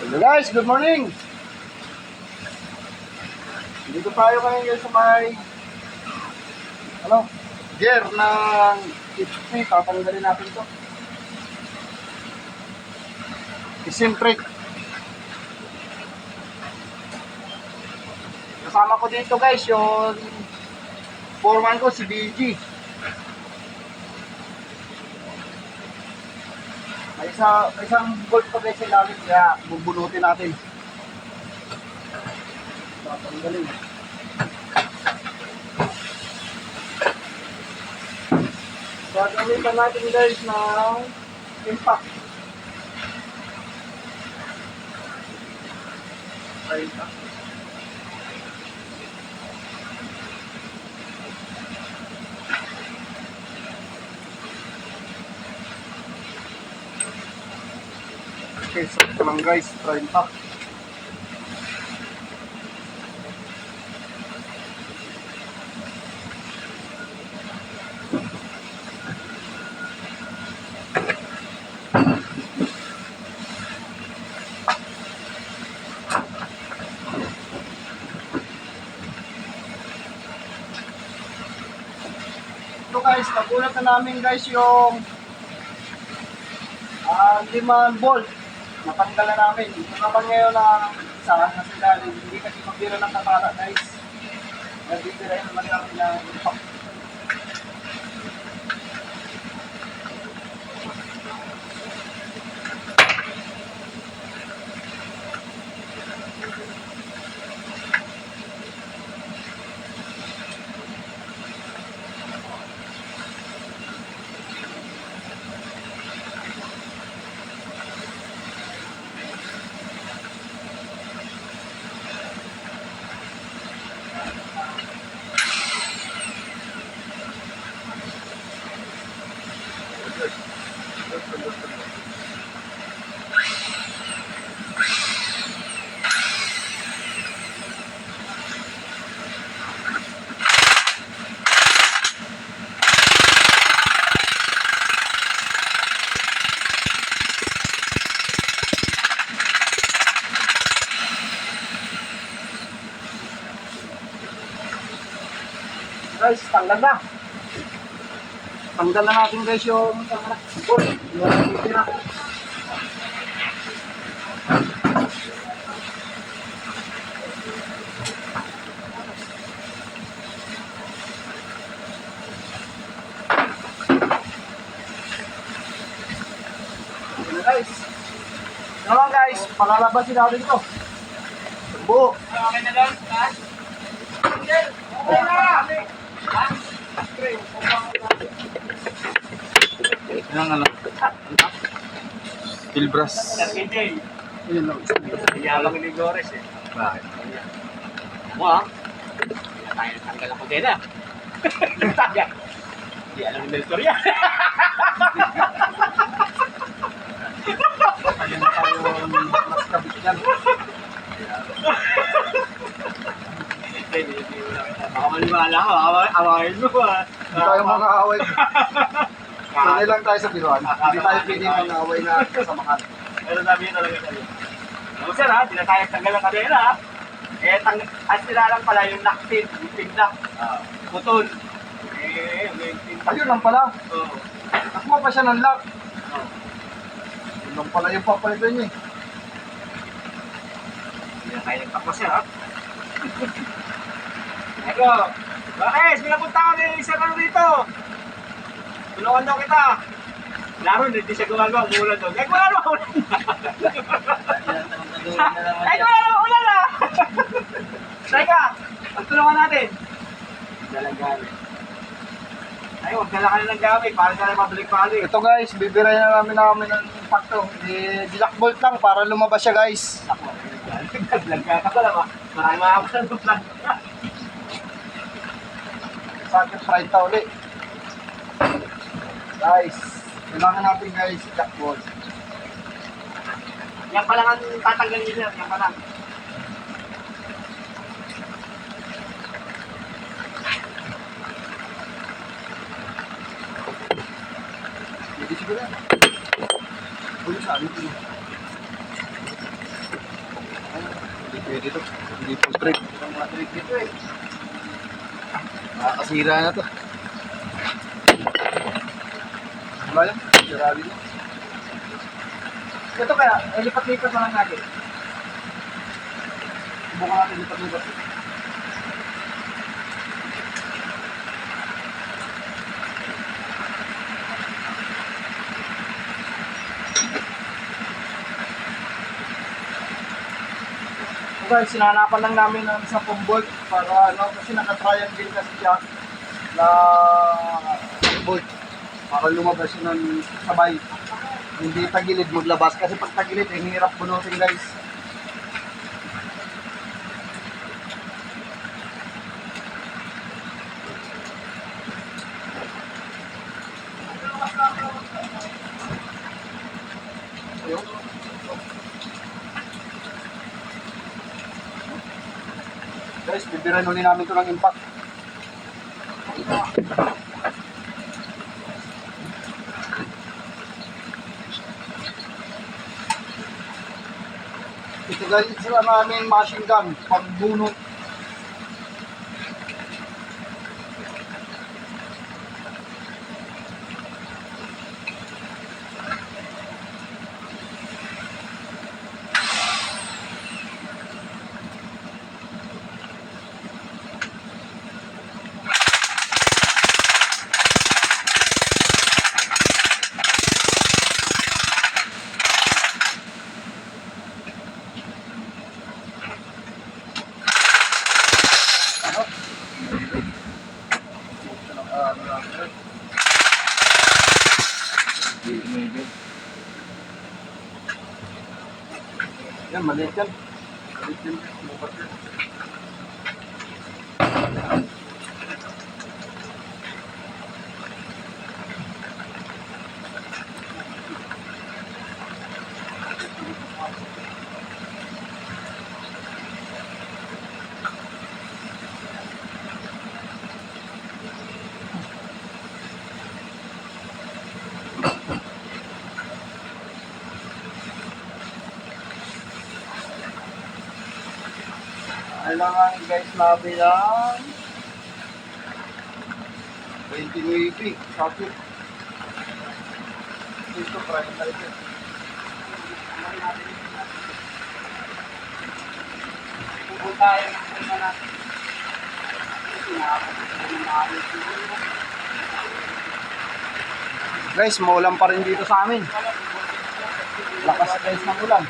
Hello guys, good morning! Dito tayo ngayon guys sa may gear ng HP. Tatanggalin natin ito. Eccentric. Kasama ko dito guys yung foreman ko, si BG. May isang bolt pa guys sa ilalim, kaya bubunutin natin. Tatanggalin. Gagamitan natin guys ng impact. Okay, sakto lang guys, 30. Ito guys, nagulat na namin guys yung 5 bolt. Natanggal na namin. Ito naman ngayon ang isa na sila. Hindi kasi magbira ng katala guys. Nagbibirahin naman namin ng impact. Guys, tanggal na. Tanggal na natin guys yung bolt. Yung tira. Guys, naman guys, palalabasin natin ito. Buo. Okay na lang, ha? Okay na! Ano? Pilbras. Hindi. Yun lang. Yabang ni Gores eh. Bakit? Mo ha? Tayo tanggal ang kondena. Tanggal. Hindi alam ni Melchor yan. Ayun tayo mas kabit yan. Hindi. Baka maniwala ko. Awain mo ha. Hindi tayo mga away. Sanay lang tayo sa biruan. Hindi tayo pwede mga away na kasamahan. Pero sabi yun talaga sa'yo. Ano sir ha? Hindi na tayo tanggal ang kadena ha? At sila lang pala yung naktin, yung tignak, putol. May tintak. Ayun lang pala. Oo. Nakuha pa siya ng lock. Oo. Yun lang pala yung papalito niya eh. Hindi na tayo nagtakos siya ha? Eko, bakit? Pinapunta kami isa ka rito. Tulungan daw kita. Laro, hindi siya gumagawa. Umulan daw. Ay, wala naman ulan. Ay, wala naman ulan ah. Teka, pagtulungan natin. Dalagan. Ay, huwag dala ka na ng gamit. Para ka na mabalik-balik. Ito guys, bibirahin na namin ng impacto. Dilak bolt lang para lumabas siya guys. Ako, nag-vlog ka ka lang ah. Maraming makakasan ng vlog. Sa akin, fried ta ulit. Guys, kailangan natin guys, dilak bolt. Yan pa lang ang tatanggalin niyo sir. Yan pa lang. Hindi siguro yan. Ulo sa amin. Pwede to. Hindi po straight. Ang mga trip dito eh. Nakakasira na to. Wala yan. Sirali na. Ito kaya, lipat-lipat na lang natin. Subukan natin lipat-lipat. Guys, sinanapan lang namin ng 10 volt para ano, kasi naka-triangle kasi siya na Bolt. Para lumabas yun ng sabay. Hindi tagilid maglabas. Kasi pag tagilid, hirap bunutin guys. Ayun. Guys, bibiran ulit namin ito ng impact. Ito guys, sila namin machine gun, pagbunot. Yan, maliit yan. Maliit yan. Bukas yan. Kailangan guys namin ng 29 socket. Ito, try na ito. Pupuntahin na natin. Guys, maulan pa rin dito sa amin. Lakas guys ng ulan.